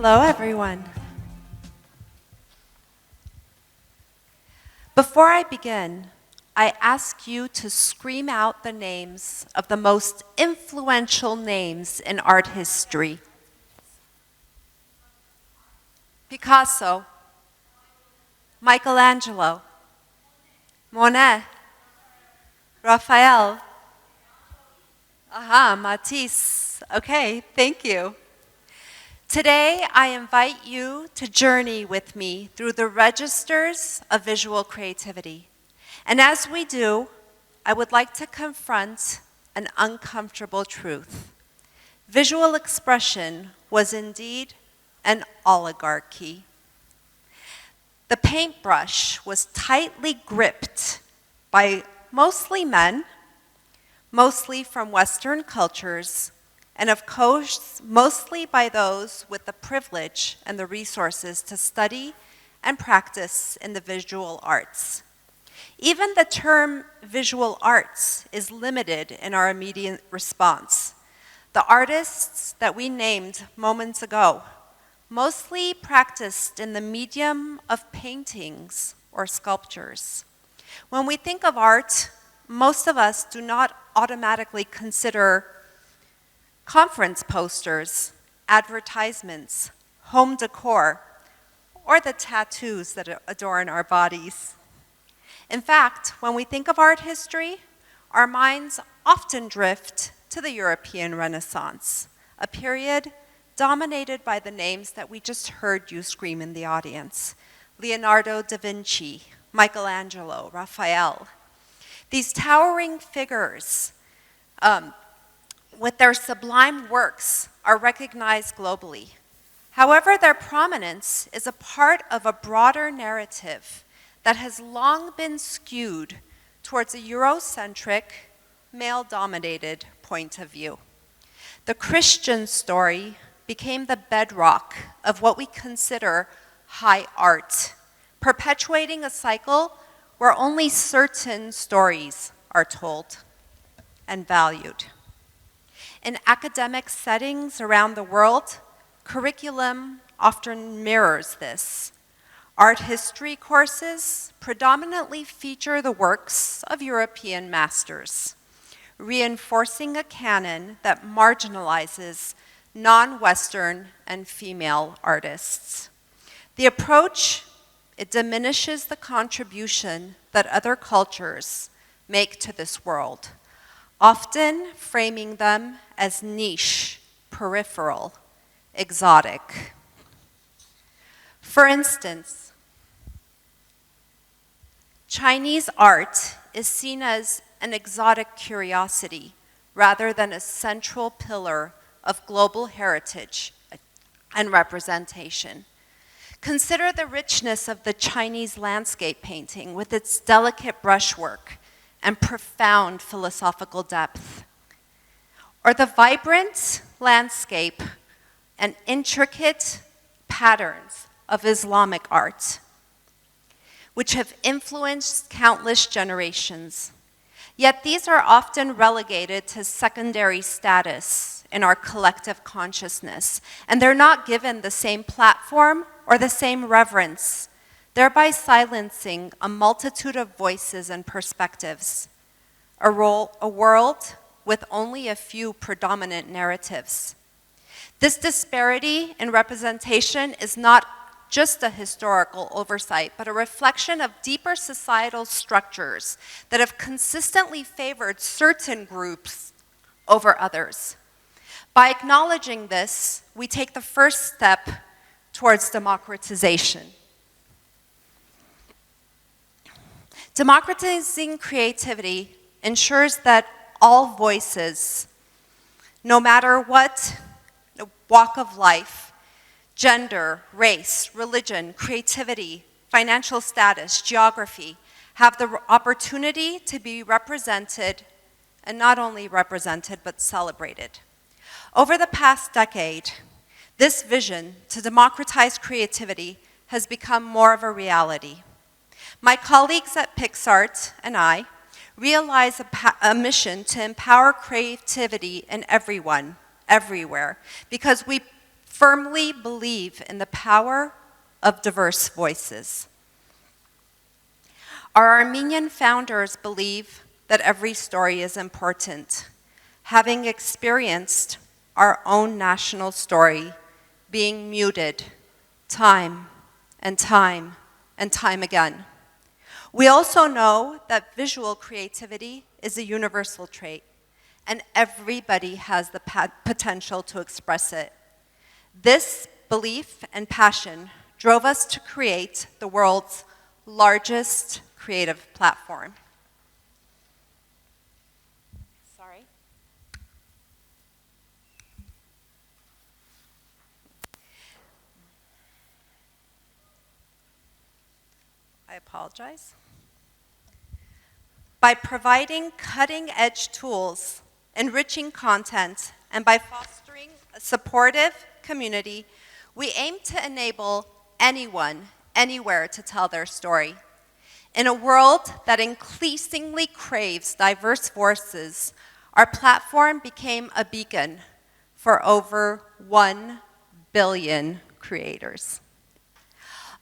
Hello, everyone. Before I begin, I ask you to scream out the names of the most influential names in art history. Picasso, Michelangelo, Monet, Raphael. Matisse. Okay, thank you. Today, I invite you to journey with me through the registers of visual creativity. And as we do, I would like to confront an uncomfortable truth. Visual expression was indeed an oligarchy. The paintbrush was tightly gripped by mostly men, mostly from Western cultures, and of course, mostly by those with the privilege and the resources to study and practice in the visual arts. Even the term visual arts is limited in our immediate response. The artists that we named moments ago mostly practiced in the medium of paintings or sculptures. When we think of art, most of us do not automatically consider conference posters, advertisements, home decor, or the tattoos that adorn our bodies. In fact, when we think of art history, our minds often drift to the European Renaissance, a period dominated by the names that we just heard you scream in the audience: Leonardo da Vinci, Michelangelo, Raphael. These towering figures with their sublime works are recognized globally. However, their prominence is a part of a broader narrative that has long been skewed towards a Eurocentric, male-dominated point of view. The Christian story became the bedrock of what we consider high art, perpetuating a cycle where only certain stories are told and valued. In academic settings around the world, curriculum often mirrors this. Art history courses predominantly feature the works of European masters, reinforcing a canon that marginalizes non-Western and female artists. The approach, it diminishes the contribution that other cultures make to this world, often framing them as niche, peripheral, exotic. For instance, Chinese art is seen as an exotic curiosity rather than a central pillar of global heritage and representation. Consider the richness of the Chinese landscape painting with its delicate brushwork and profound philosophical depth, or the vibrant landscape and intricate patterns of Islamic art, which have influenced countless generations. Yet these are often relegated to secondary status in our collective consciousness, and they're not given the same platform or the same reverence, thereby silencing a multitude of voices and perspectives, a world with only a few predominant narratives. This disparity in representation is not just a historical oversight, but a reflection of deeper societal structures that have consistently favored certain groups over others. By acknowledging this, we take the first step towards democratization. Democratizing creativity ensures that all voices, no matter what walk of life, gender, race, religion, creativity, financial status, geography, have the opportunity to be represented, and not only represented, but celebrated. Over the past decade, this vision to democratize creativity has become more of a reality. My colleagues at Picsart and I realize a mission to empower creativity in everyone, everywhere, because we firmly believe in the power of diverse voices. Our Armenian founders believe that every story is important, having experienced our own national story being muted time and time and time again. We also know that visual creativity is a universal trait, and everybody has the potential to express it. This belief and passion drove us to create the world's largest creative platform. Sorry. I apologize. By providing cutting-edge tools, enriching content, and by fostering a supportive community, we aim to enable anyone, anywhere to tell their story. In a world that increasingly craves diverse voices, our platform became a beacon for over 1 billion creators.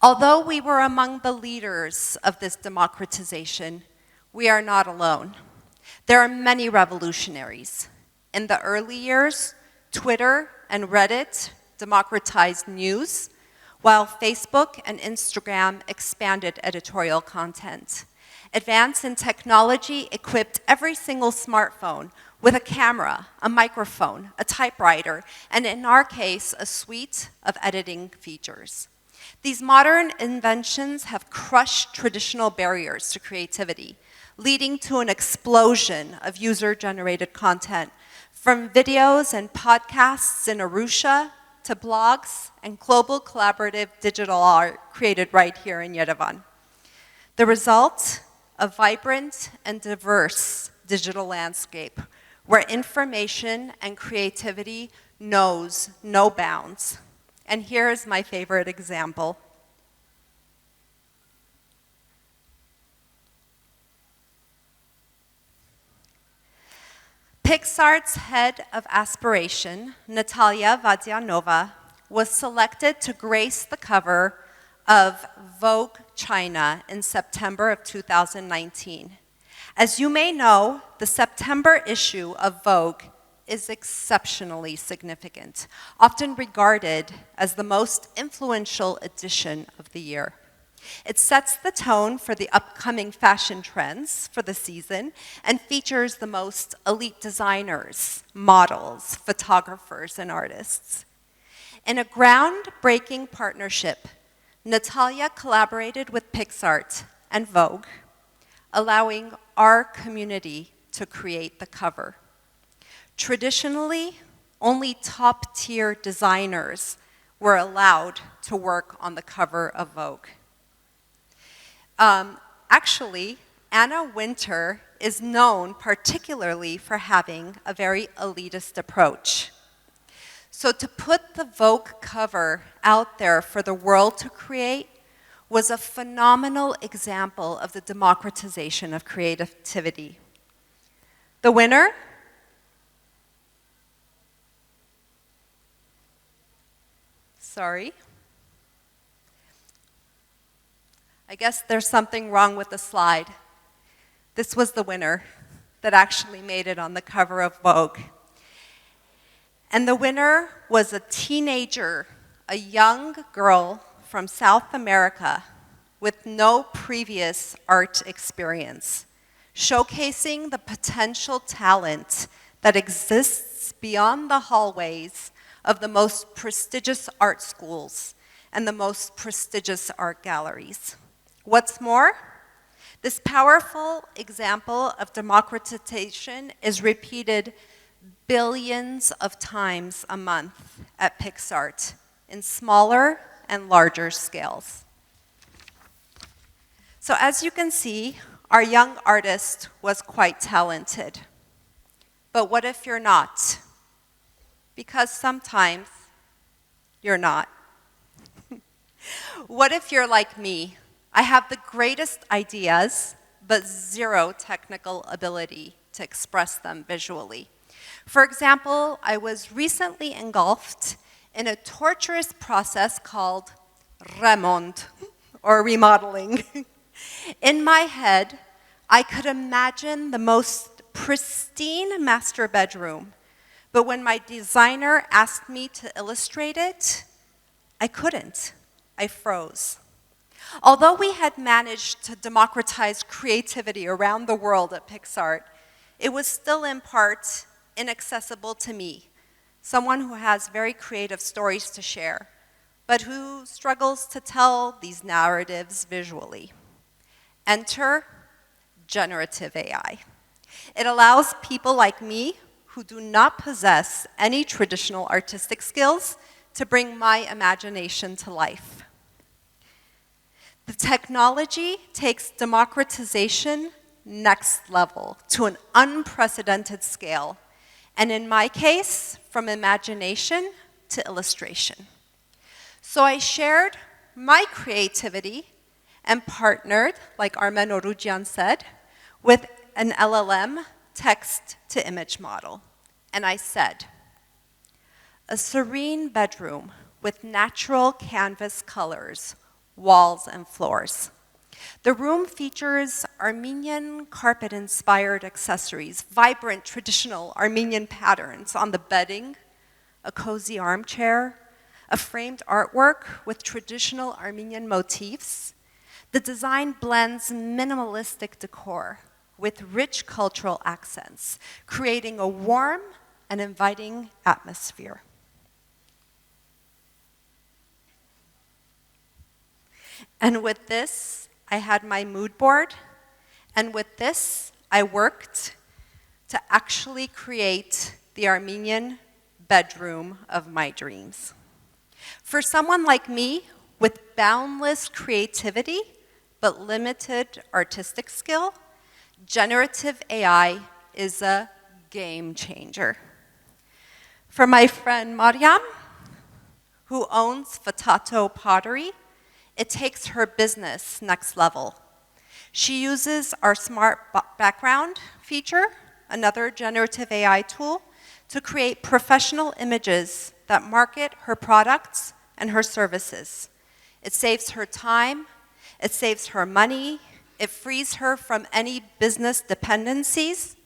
Although we were among the leaders of this democratization, we are not alone. There are many revolutionaries. In the early years, Twitter and Reddit democratized news, while Facebook and Instagram expanded editorial content. Advance in technology equipped every single smartphone with a camera, a microphone, a typewriter, and in our case, a suite of editing features. These modern inventions have crushed traditional barriers to creativity, leading to an explosion of user-generated content, from videos and podcasts in Arusha to blogs and global collaborative digital art created right here in Yerevan. The result, a vibrant and diverse digital landscape where information and creativity knows no bounds. And here is my favorite example. Picsart's head of aspiration, Natalia Vadianova, was selected to grace the cover of Vogue China in September of 2019. As you may know, the September issue of Vogue is exceptionally significant, often regarded as the most influential edition of the year. It sets the tone for the upcoming fashion trends for the season and features the most elite designers, models, photographers, and artists. In a groundbreaking partnership, Natalia collaborated with Picsart and Vogue, allowing our community to create the cover. Traditionally, only top-tier designers were allowed to work on the cover of Vogue. Actually, Anna Wintour is known particularly for having a very elitist approach. So to put the Vogue cover out there for the world to create was a phenomenal example of the democratization of creativity. The winner? Sorry. I guess there's something wrong with the slide. This was the winner that actually made it on the cover of Vogue. And the winner was a teenager, a young girl from South America with no previous art experience, showcasing the potential talent that exists beyond the hallways of the most prestigious art schools and the most prestigious art galleries. What's more, this powerful example of democratization is repeated billions of times a month at Picsart in smaller and larger scales. So as you can see, our young artist was quite talented. But what if you're not? Because sometimes you're not. What if you're like me? I have the greatest ideas, but zero technical ability to express them visually. For example, I was recently engulfed in a torturous process called remont, or remodeling. In my head, I could imagine the most pristine master bedroom, but when my designer asked me to illustrate it, I couldn't. I froze. Although we had managed to democratize creativity around the world at Picsart, it was still in part inaccessible to me, someone who has very creative stories to share, but who struggles to tell these narratives visually. Enter generative AI. It allows people like me, who do not possess any traditional artistic skills, to bring my imagination to life. The technology takes democratization next level to an unprecedented scale, and in my case, from imagination to illustration. So I shared my creativity and partnered, like Armenia said, with an LLM text-to-image model. And I said, a serene bedroom with natural canvas colors, walls and floors. The room features Armenian carpet-inspired accessories, vibrant traditional Armenian patterns on the bedding, a cozy armchair, a framed artwork with traditional Armenian motifs. The design blends minimalistic decor with rich cultural accents, creating a warm and inviting atmosphere. And with this, I had my mood board, and with this, I worked to actually create the Armenian bedroom of my dreams. For someone like me, with boundless creativity, but limited artistic skill, generative AI is a game changer. For my friend Mariam, who owns Fatato Pottery, it takes her business next level. She uses our smart background feature, another generative AI tool, to create professional images that market her products and her services. It saves her time, it saves her money, it frees her from any business dependencies.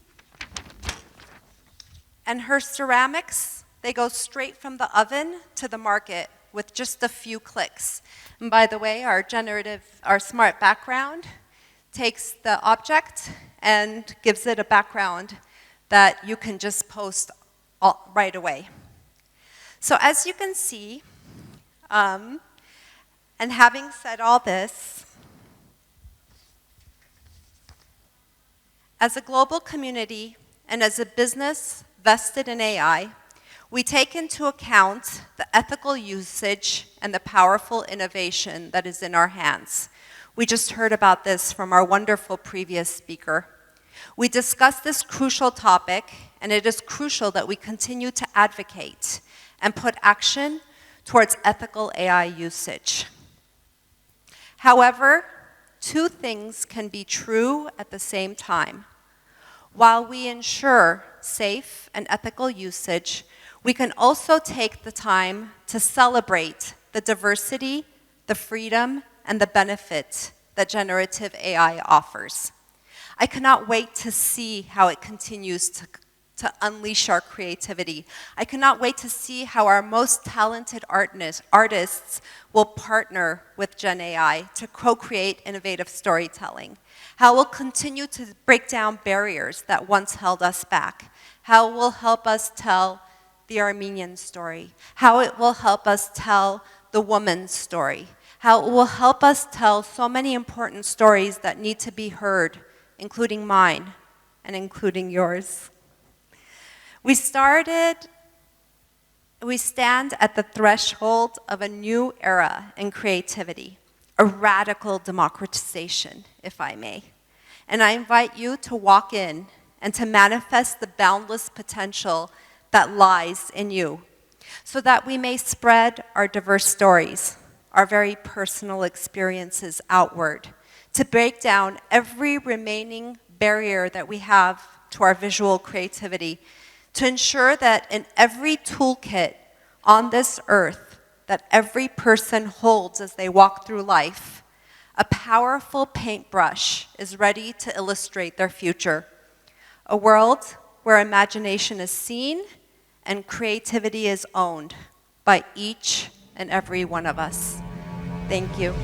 And her ceramics, they go straight from the oven to the market with just a few clicks. And by the way, our smart background takes the object and gives it a background that you can just post right away. So as you can see, and having said all this, as a global community and as a business vested in AI, we take into account the ethical usage and the powerful innovation that is in our hands. We just heard about this from our wonderful previous speaker. We discussed this crucial topic, and it is crucial that we continue to advocate and put action towards ethical AI usage. However, two things can be true at the same time. While we ensure safe and ethical usage, we can also take the time to celebrate the diversity, the freedom, and the benefit that generative AI offers. I cannot wait to see how it continues to unleash our creativity. I cannot wait to see how our most talented artists will partner with Gen AI to co-create innovative storytelling. How it will continue to break down barriers that once held us back. How it will help us tell the Armenian story. How it will help us tell the woman's story. How it will help us tell so many important stories that need to be heard, including mine and including yours. We stand at the threshold of a new era in creativity, a radical democratization, if I may. And I invite you to walk in and to manifest the boundless potential that lies in you, so that we may spread our diverse stories, our very personal experiences outward, to break down every remaining barrier that we have to our visual creativity, to ensure that in every toolkit on this earth that every person holds as they walk through life, a powerful paintbrush is ready to illustrate their future. A world where imagination is seen and creativity is owned by each and every one of us. Thank you.